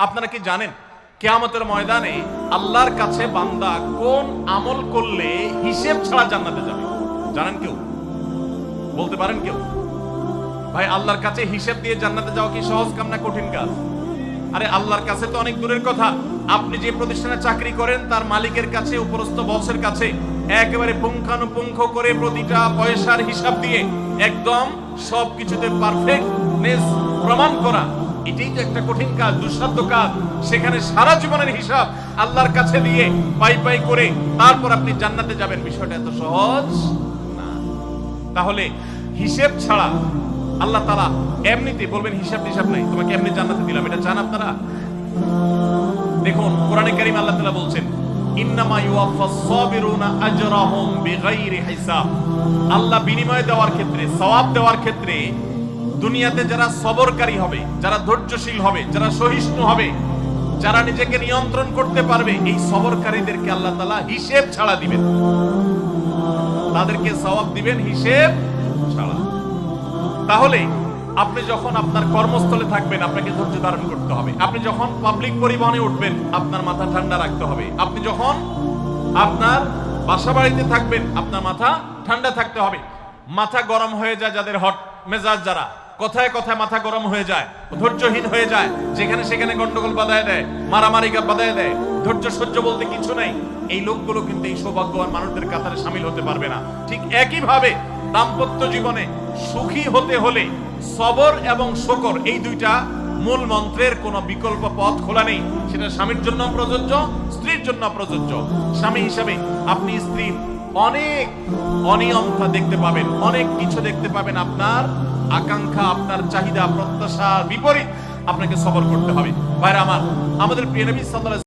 আপনারা কি জানেন কিয়ামতের ময়দানে আল্লাহর কাছে বান্দা কোন আমল করলে হিসেব ছাড়া জান্নাতে যাবে? জানেন কেউ? বলতে পারেন কেউ? ভাই, আল্লাহর কাছে হিসেব দিয়ে জান্নাতে যাওয়া কি সহজ কাম না কঠিন কাজ? আরে আল্লাহর কাছে তো অনেক দূরের কথা। আপনি যে প্রতিষ্ঠানে চাকরি করেন তার মালিকের কাছে, উপরস্থ বসের কাছে একেবারে পুঙ্খানুপুঙ্খ করে প্রতিটা পয়সার হিসাব দিয়ে একদম সবকিছুতে পারফেক্টনেস প্রমাণ করা, এটাই তো একটা কঠিন কাজ, দুঃসাধ্য কাজ। সেখানে সারা জীবনের হিসাব আল্লাহর কাছে দিয়ে পাই পাই করে তারপর আপনি জান্নাতে যাবেন, বিষয়টা এত সহজ না। তাহলে হিসেব ছাড়া আল্লাহ তাআলা এমনিতে বলবেন হিসাব টিসাব নাই, তোমাকে এমনি জান্নাতে দিলাম, এটা চান আপনারা? দেখুন কোরআনে কারীম আল্লাহ তাআলা বলছেন ইন্নামা ইউওয়াফাস সাবিরুনা আজরাহুম বিগাইরি হিসাব। আল্লাহ বিনিময় দেওয়ার ক্ষেত্রে, সওয়াব দেওয়ার ক্ষেত্রে দুনিয়াতে যারা সবরকারী হবে, যারা ধৈর্যশীল হবে, যারা সহিষ্ণু হবে, যারা নিজেকে নিয়ন্ত্রণ করতে পারবে, এই সবরকারীদেরকে আল্লাহ তাআলা হিসেব ছাড়া দিবেন, তাদেরকে সওয়াব দিবেন হিসেব ছাড়া। তাহলে আপনি যখন আপনার কর্মস্থলে থাকবেন আপনাকে ধৈর্য ধারণ করতে হবে। আপনি যখন পাবলিক পরিবহনে উঠবেন আপনার মাথা ঠান্ডা রাখতে হবে। আপনি যখন আপনার বাসা বাড়িতে থাকবেন আপনার মাথা ঠান্ডা থাকতে হবে। মাথা গরম হয়ে যায় যাদের, হট মেজাজ যারা, কথায় কথায় মাথা গরম হয়ে যায়, ধৈর্যহীন হয়ে যায়, যেখানে সেখানে গন্ডগোল বাঁধায় দেয়, মারামারি বাঁধায় দেয়, ধৈর্য সহ্য বলতে কিছু নাই, এই লোকগুলো কিন্তু এই সৌভাগ্যবান মানুষদের কাতারে শামিল হতে পারবে না। ঠিক একই ভাবে দাম্পত্য জীবনে সুখী হতে হলে সবর এবং শকর, এই দুইটা মূল মন্ত্রের কোনো বিকল্প পথ খোলা নেই। সেটা স্বামীর জন্য প্রযোজ্য, স্ত্রীর জন্য প্রযোজ্য। স্বামী হিসাবে আপনি স্ত্রীর অনেক অনিয়মতা দেখতে পাবেন, অনেক কিছু দেখতে পাবেন, আপনার আকাঙ্ক্ষা, আপনার চাহিদা, প্রত্যাশার বিপরীত আপনাকে সবর করতে হবে। ভাইরা আমার, আমাদের প্রিয় নবী সাল্লাল্লাহু